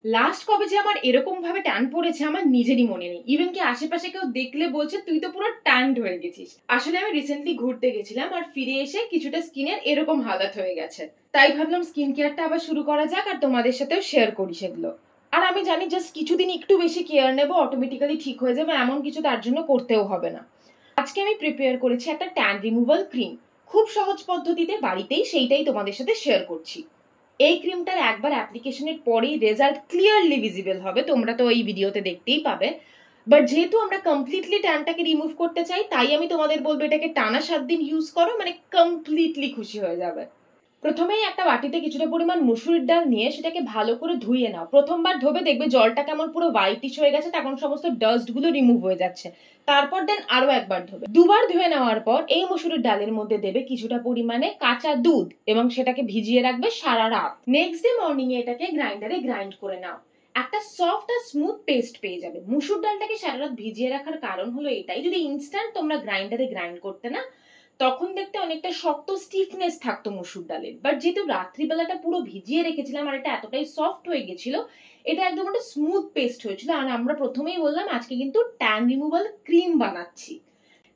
Last কবে যে আমার এরকম ভাবে ট্যান পড়েছে আমার নিজেরই মনে নেই। ইভেন কি আশেপাশে কেউ দেখলে বলছে তুই তো পুরো ট্যান্ড হয়ে গেছিস। আসলে আমি রিসেন্টলি ঘুরতে গেছিলাম আর ফিরে এসে কিছুটা স্কিনের এরকম হালাত হয়ে গেছে। তাই ভাবলাম স্কিন কেয়ারটা আবার শুরু করা যাক আর তোমাদের সাথেও শেয়ার করি সেগুলো। আর আমি জানি জাস্ট কিছুদিন একটু বেশি কেয়ার নেবো অটোমেটিক্যালি ঠিক হয়ে যাবে, এমন কিছু তার জন্য করতেও হবে না। আজকে আমি প্রিপেয়ার করেছি একটা ট্যান রিমুভাল ক্রিম, খুব সহজ পদ্ধতিতে বাড়িতেই, সেইটাই তোমাদের সাথে শেয়ার করছি। এই ক্রিমটার একবার অ্যাপ্লিকেশনের পরেই রেজাল্ট ক্লিয়ারলি ভিজিবল হবে, তোমরা তো এই ভিডিওতে দেখতেই পাবে। বাট যেহেতু আমরা কমপ্লিটলি ট্যানটাকে রিমুভ করতে চাই, তাই আমি তোমাদের বলবো এটাকে টানা 7 দিন ইউজ করো, মানে কমপ্লিটলি খুশি হয়ে যাবে। প্রথমেই একটা বাটিতে কিছুটা পরিমাণ মুসুরির ডাল নিয়ে সেটাকে ভালো করে ধুয়ে নাও। প্রথমবার ধোবে দেখবে জলটা কেমন পুরো হোয়াইটিশ হয়ে গেছে, তখন সমস্ত ডাস্ট গুলো রিমুভ হয়ে যাচ্ছে। তারপর দেন আরো একবার ধোবে। দুবার ধুয়ে নেওয়ার পর এই মুসুরির ডালের মধ্যে দেবে কিছুটা পরিমাণে কাঁচা দুধ এবং সেটাকে ভিজিয়ে রাখবে সারা রাত। নেক্সট ডে মর্নিং এ এটাকে গ্রাইন্ডারে গ্রাইন্ড করে নাও, একটা সফট আর স্মুথ পেস্ট পেয়ে যাবে। মুসুর ডালটাকে সারা রাত ভিজিয়ে রাখার কারণ হলো এটাই, যদি ইনস্ট্যান্ট তোমরা গ্রাইন্ডারে গ্রাইন্ড করতে না, তখন দেখতে অনেকটা শক্ত স্টিফনেস থাকতো মুসুর ডালের। বাট যেহেতু রাত্রিবেলাটা পুরো ভিজিয়ে রেখেছিলাম আর এটা এতটাই সফট হয়ে গেছিল, এটা একদম একটা স্মুথ পেস্ট হয়েছিল। আর আমরা প্রথমেই বললাম আজকে কিন্তু ট্যান রিমুভাল ক্রিম বানাচ্ছি।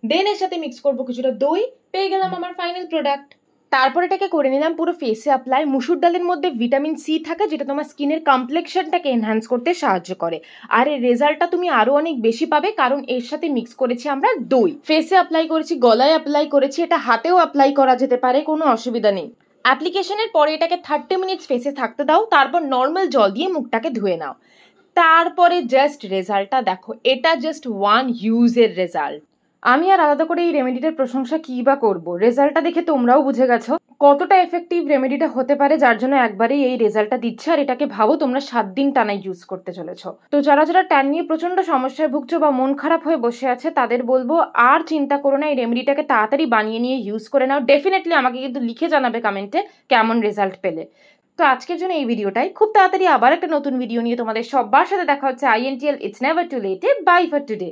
দেন এর সাথে মিক্স করবো কিছুটা দই, পেয়ে গেলাম আমার ফাইনাল প্রোডাক্ট। তারপর এটাকে করে নিলাম পুরো ফেসে অ্যাপ্লাই। মুসুর ডালের মধ্যে ভিটামিন সি থাকে যেটা তোমার স্কিনের কমপ্লেক্সনটাকে এনহ্যান্স করতে সাহায্য করে। আর এর রেজাল্টটা তুমি আরো অনেক বেশি পাবে কারণ এর সাথে মিক্স করেছি আমরা দই। ফেসে অ্যাপ্লাই করেছি, গলায় অ্যাপ্লাই করেছি, এটা হাতেও অ্যাপ্লাই করা যেতে পারে, কোনো অসুবিধা নেই। অ্যাপ্লিকেশনের পরে এটাকে 30 মিনিটস ফেসে থাকতে দাও, তারপর নর্মাল জল দিয়ে মুখটাকে ধুয়ে নাও। তারপরে জাস্ট রেজাল্টটা দেখো, এটা জাস্ট ওয়ান ইউজের রেজাল্ট। আমি আর আলাদা করে এই রেমেডিটার প্রশংসা কি বা করবো, রেজাল্টটা দেখে তোমরাও বুঝে গেছো কতটা এফেক্টিভ রেমেডিটা হতে পারে, যার জন্য একবারেই এই রেজাল্টটা দিচ্ছে। আর এটাকে ভাবো তোমরা 7 দিন টানা ইউজ করতে চলেছো। তো যারা যারা ট্যান নিয়ে প্রচন্ড সমস্যায় ভুগছো বা মন খারাপ হয়ে বসে আছে, তাদের বলবো আর চিন্তা করো না, এই রেমেডিটাকে তাড়াতাড়ি বানিয়ে নিয়ে ইউজ করে নাও। ডেফিনেটলি আমাকে কিন্তু লিখে জানাবে কমেন্টে কেমন রেজাল্ট পেলে। তো আজকের জন্য এই ভিডিওটাই, খুব তাড়াতাড়ি আবার একটা নতুন ভিডিও নিয়ে তোমাদের সবার সাথে দেখা হচ্ছে। INTL, it's never too late, bye for today.